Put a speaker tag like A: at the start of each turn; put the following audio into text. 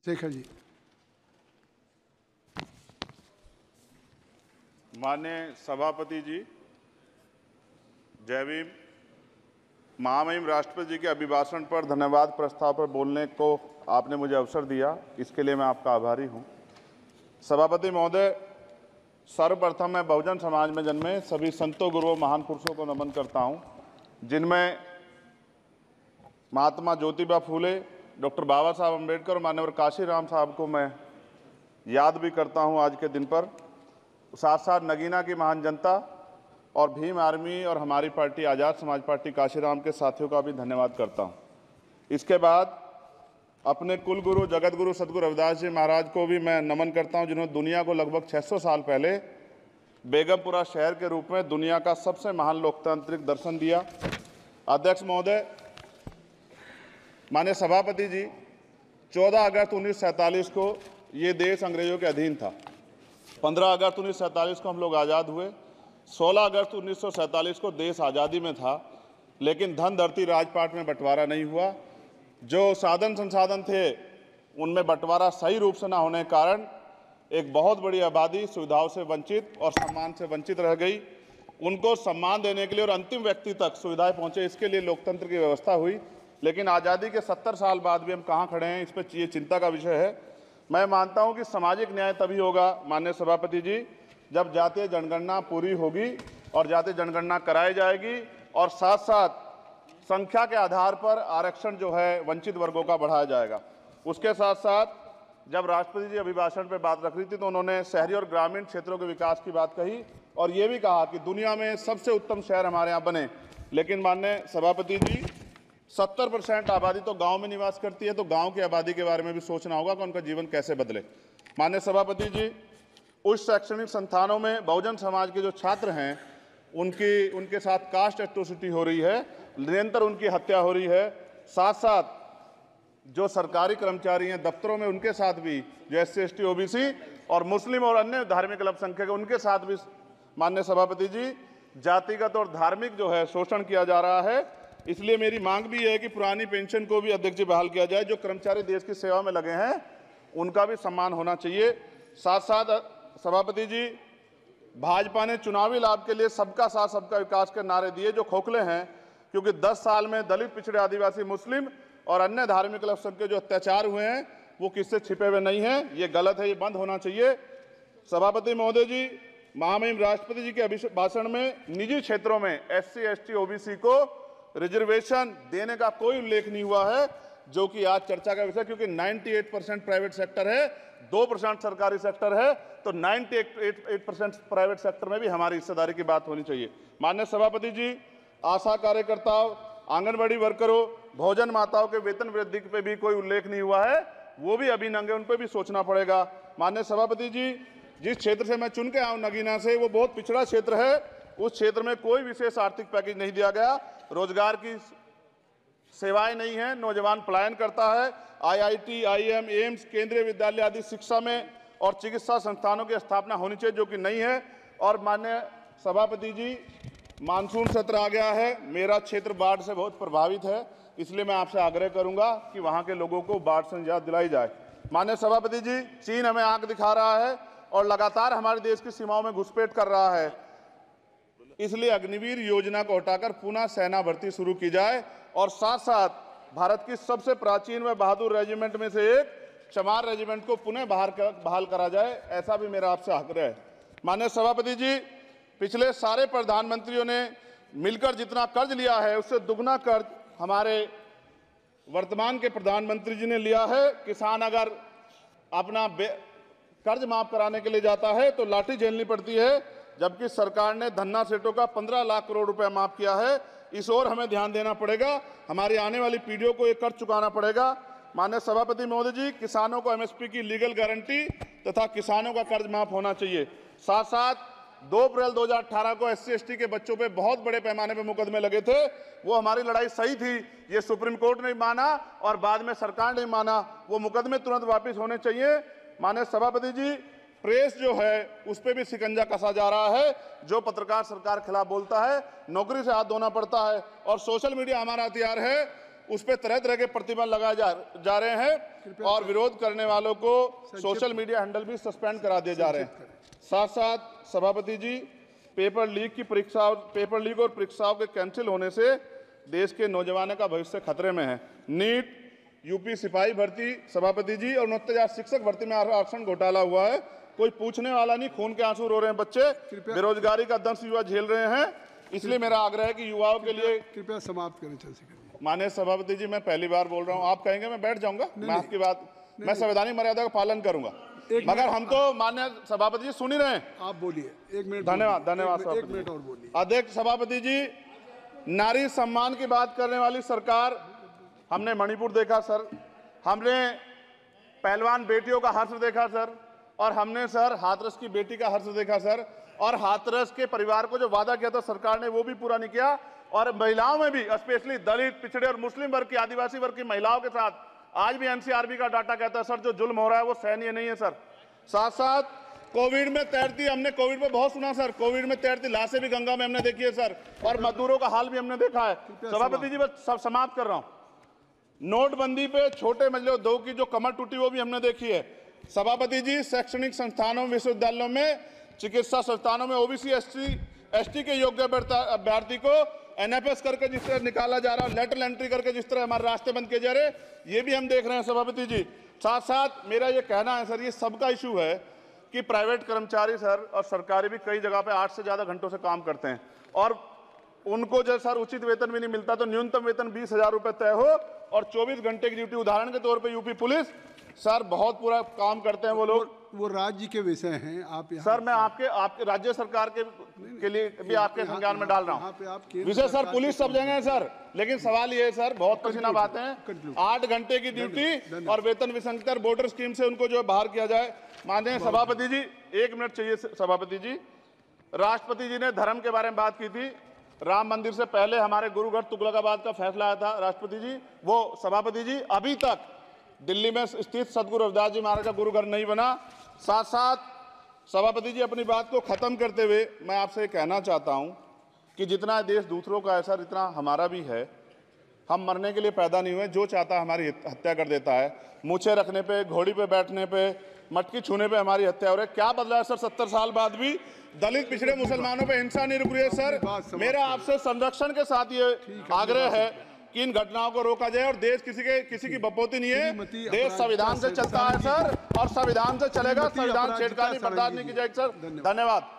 A: शेखर जी।
B: माननीय सभापति जी, जय भीम। महामहिम राष्ट्रपति जी के अभिभाषण पर धन्यवाद प्रस्ताव पर बोलने को आपने मुझे अवसर दिया, इसके लिए मैं आपका आभारी हूं। सभापति महोदय, सर्वप्रथम मैं बहुजन समाज में जन्मे सभी संतों, गुरुओं, महान पुरुषों को नमन करता हूं, जिनमें महात्मा ज्योतिबा फूले, डॉक्टर बाबा साहब अम्बेडकर और मान्यवर काशीराम साहब को मैं याद भी करता हूं आज के दिन पर। साथ साथ नगीना की महान जनता और भीम आर्मी और हमारी पार्टी आज़ाद समाज पार्टी काशीराम के साथियों का भी धन्यवाद करता हूं। इसके बाद अपने कुल गुरु जगत गुरु सदगुरु रविदास जी महाराज को भी मैं नमन करता हूं, जिन्होंने दुनिया को लगभग 600 साल पहले बेगमपुरा शहर के रूप में दुनिया का सबसे महान लोकतांत्रिक दर्शन दिया। अध्यक्ष महोदय, माननीय सभापति जी, 14 अगस्त 1947 को ये देश अंग्रेजों के अधीन था। 15 अगस्त 1947 को हम लोग आज़ाद हुए। 16 अगस्त 1947 को देश आज़ादी में था, लेकिन धन धरती राजपाट में बंटवारा नहीं हुआ। जो साधन संसाधन थे उनमें बंटवारा सही रूप से न होने के कारण एक बहुत बड़ी आबादी सुविधाओं से वंचित और सम्मान से वंचित रह गई। उनको सम्मान देने के लिए और अंतिम व्यक्ति तक सुविधाएं पहुंचे, इसके लिए लोकतंत्र की व्यवस्था हुई। लेकिन आज़ादी के 70 साल बाद भी हम कहाँ खड़े हैं, इस पर ये चिंता का विषय है। मैं मानता हूं कि सामाजिक न्याय तभी होगा माननीय सभापति जी, जब जातीय जनगणना पूरी होगी और जातीय जनगणना कराई जाएगी और साथ साथ संख्या के आधार पर आरक्षण जो है वंचित वर्गों का बढ़ाया जाएगा। उसके साथ साथ जब राष्ट्रपति जी अभिभाषण पर बात रख रही थी तो उन्होंने शहरी और ग्रामीण क्षेत्रों के विकास की बात कही और ये भी कहा कि दुनिया में सबसे उत्तम शहर हमारे यहाँ बने। लेकिन माननीय सभापति जी, 70% आबादी तो गांव में निवास करती है, तो गांव की आबादी के बारे में भी सोचना होगा कि उनका जीवन कैसे बदले। माननीय सभापति जी, उच्च शैक्षणिक संस्थानों में बहुजन समाज के जो छात्र हैं उनके साथ कास्ट एट्रोसिटी हो रही है, निरंतर उनकी हत्या हो रही है। साथ साथ जो सरकारी कर्मचारी हैं दफ्तरों में, उनके साथ भी जो SC ST OBC और मुस्लिम और अन्य धार्मिक अल्पसंख्यक उनके साथ भी माननीय सभापति जी जातिगत और धार्मिक जो है शोषण किया जा रहा है। इसलिए मेरी मांग भी है कि पुरानी पेंशन को भी अध्यक्ष जी बहाल किया जाए। जो कर्मचारी देश की सेवा में लगे हैं उनका भी सम्मान होना चाहिए। साथ साथ सभापति जी, भाजपा ने चुनावी लाभ के लिए सबका साथ सबका विकास के नारे दिए जो खोखले हैं, क्योंकि 10 साल में दलित, पिछड़े, आदिवासी, मुस्लिम और अन्य धार्मिक अल्पसंख्यक जो अत्याचार हुए हैं वो किससे छिपे हुए नहीं हैं। ये गलत है, ये बंद होना चाहिए। सभापति महोदय जी, महामहिम राष्ट्रपति जी के अभिभाषण में निजी क्षेत्रों में SC ST OBC को रिजर्वेशन देने का कोई उल्लेख नहीं हुआ है, जो कि आज चर्चा का विषय, क्योंकि 98% प्राइवेट सेक्टर है, 2% सरकारी सेक्टर है, तो 98% प्राइवेट सेक्टर में भी हमारी हिस्सेदारी की बात होनी चाहिए। माननीय सभापति जी, आशा कार्यकर्ताओं, आंगनबाड़ी वर्करों, भोजन माताओं के वेतन वृद्धि पे भी कोई उल्लेख नहीं हुआ है, वो भी अभी नंगे, उन पर भी सोचना पड़ेगा। माननीय सभापति जी, जिस क्षेत्र से मैं चुन के आऊँ नगीना से, वो बहुत पिछड़ा क्षेत्र है। उस क्षेत्र में कोई विशेष आर्थिक पैकेज नहीं दिया गया, रोजगार की सेवाएं नहीं है, नौजवान पलायन करता है। IIT, IIM, एम्स, केंद्रीय विद्यालय आदि शिक्षा में और चिकित्सा संस्थानों की स्थापना होनी चाहिए, जो कि नहीं है। और माननीय सभापति जी, मानसून सत्र आ गया है, मेरा क्षेत्र बाढ़ से बहुत प्रभावित है, इसलिए मैं आपसे आग्रह करूंगा कि वहां के लोगों को बाढ़ से निजात दिलाई जाए। माननीय सभापति जी, चीन हमें आंख दिखा रहा है और लगातार हमारे देश की सीमाओं में घुसपैठ कर रहा है, इसलिए अग्निवीर योजना को हटाकर पुनः सेना भर्ती शुरू की जाए और साथ साथ भारत की सबसे प्राचीन व बहादुर रेजिमेंट में से एक चमार रेजिमेंट को पुनः बहाल करा जाए, ऐसा भी मेरा आपसे आग्रह है। माननीय सभापति जी, पिछले सारे प्रधानमंत्रियों ने मिलकर जितना कर्ज लिया है उससे दुगना कर्ज हमारे वर्तमान के प्रधानमंत्री जी ने लिया है। किसान अगर अपना कर्ज माफ कराने के लिए जाता है तो लाठी झेलनी पड़ती है, जबकि सरकार ने धन्ना सेठों का 15 लाख करोड़ रुपया माफ किया है। इस ओर हमें ध्यान देना पड़ेगा, हमारी आने वाली पीढ़ियों को ये कर्ज चुकाना पड़ेगा। माननीय सभापति महोदय जी, किसानों को MSP की लीगल गारंटी तथा किसानों का कर्ज माफ होना चाहिए। साथ साथ 2 अप्रैल 2018 को SC ST के बच्चों पे बहुत बड़े पैमाने पे मुकदमे लगे थे, वो हमारी लड़ाई सही थी, ये सुप्रीम कोर्ट ने माना और बाद में सरकार ने माना, वो मुकदमे तुरंत वापस होने चाहिए। माननीय सभापति जी, प्रेस जो है उस पर भी शिकंजा कसा जा रहा है, जो पत्रकार सरकार के खिलाफ बोलता है नौकरी से हाथ धोना पड़ता है। और सोशल मीडिया हमारा हथियार है, उस पर तरह तरह के प्रतिबंध लगाए जा रहे हैं और विरोध करने वालों को सोशल मीडिया हैंडल भी सस्पेंड करा दिए जा रहे हैं। साथ साथ सभापति जी, पेपर लीक और परीक्षाओं के कैंसिल होने से देश के नौजवानों का भविष्य खतरे में है। नीट, यूपी सिपाही भर्ती सभापति जी और 69,000 शिक्षक भर्ती में आरक्षण घोटाला हुआ है, कोई पूछने वाला नहीं, खून के आंसू रो रहे हैं बच्चे, बेरोजगारी का दंश युवा झेल रहे हैं। इसलिए मेरा आग्रह है कि युवाओं के लिए
A: कृपया समाप्त करें चंद्रशेखर।
B: माननीय सभापति जी, मैं पहली बार बोल रहा हूं, आप कहेंगे मैं बैठ जाऊंगा, मैं आपकी बात, मैं संवैधानिक मर्यादा का पालन करूंगा, मगर हम तो माननीय सभापति जी सुन ही रहे हैं।
A: आप बोलिए, 1 मिनट।
B: धन्यवाद।
A: 1 मिनट और बोलिए।
B: अध्यक्ष सभापति जी, नारी सम्मान की बात करने वाली सरकार, हमने मणिपुर देखा सर, हमने पहलवान बेटियों का हर्ष देखा सर, और हमने सर हाथरस की बेटी का हर्ष देखा सर, और हाथरस के परिवार को जो वादा किया था सरकार ने वो भी पूरा नहीं किया। और महिलाओं में भी, स्पेशली दलित, पिछड़े और मुस्लिम वर्ग की, आदिवासी वर्ग की महिलाओं के साथ आज भी एनसीआरबी का डाटा कहता है सर जो जुल्म हो रहा है वो सहनीय नहीं है सर। साथ साथ कोविड में तैरती, हमने कोविड में बहुत सुना सर, कोविड में तैरती लाशें भी गंगा में हमने देखी है सर, और मजदूरों का हाल भी हमने देखा है। सभापति जी, बस सब समाप्त कर रहा हूं। नोटबंदी पे छोटे मजले उद्योग की जो कमर टूटी वो भी हमने देखी है। सभापति जी, शैक्षणिक संस्थानों, विश्वविद्यालयों में, चिकित्सा संस्थानों में ओबीसी एसटी के योग्य अभ्यर्थी को एनएफएस करके जिस तरह निकाला जा रहा है, लेटरल एंट्री करके जिस तरह हमारे रास्ते बंद किए जा रहे, ये भी हम देख रहे हैं सभापति जी। साथ साथ मेरा ये कहना है सर, ये सबका इशू है कि प्राइवेट कर्मचारी सर और सरकारी भी कई जगह पे 8 से ज्यादा घंटों से काम करते हैं और उनको जब सर उचित वेतन भी नहीं मिलता, तो न्यूनतम वेतन 20,000 रुपए तय हो और 24 घंटे की ड्यूटी। उदाहरण के तौर पे यूपी पुलिस सर बहुत पूरा काम करते हैं वो लोग,
A: वो राज्य के विषय हैं। आप
B: सर मैं आपके राज्य सरकार के लिए भी आपके संज्ञान में डाल रहा हूँ विषय सर, पुलिस सब जगह है सर, लेकिन सवाल ये है सर, बहुत पसीना बातें हैं, 8 घंटे की ड्यूटी और वेतन विसंगति, बॉर्डर स्कीम से उनको जो बाहर किया जाए। माननीय सभापति जी, 1 मिनट चाहिए सभापति जी। राष्ट्रपति जी ने धर्म के बारे में बात की थी, राम मंदिर से पहले हमारे गुरुघर तुगलकाबाद का फैसला आया था राष्ट्रपति जी, वो सभापति जी अभी तक दिल्ली में स्थित सदगुरु रविदास जी महाराज का गुरुघर नहीं बना। साथ साथ सभापति जी, अपनी बात को खत्म करते हुए मैं आपसे कहना चाहता हूं कि जितना देश दूसरों का है सर, इतना हमारा भी है। हम मरने के लिए पैदा नहीं हुए, जो चाहता है हमारी हत्या कर देता है। मूछें रखने पे, घोड़ी पे बैठने पे, मटकी छूने पे हमारी हत्या हो रही है। क्या बदला है सर 70 साल बाद भी? दलित, पिछड़े, मुसलमानों पे हिंसा नहीं रुक रही है सर। मेरा आपसे संरक्षण के साथ ये आग्रह है कि इन घटनाओं को रोका जाए और देश किसी की बपोती नहीं है, देश संविधान से चलता है सर और संविधान से चलेगा, संविधान छेड़खानी बर्दाश्त नहीं की जाएगी सर। धन्यवाद।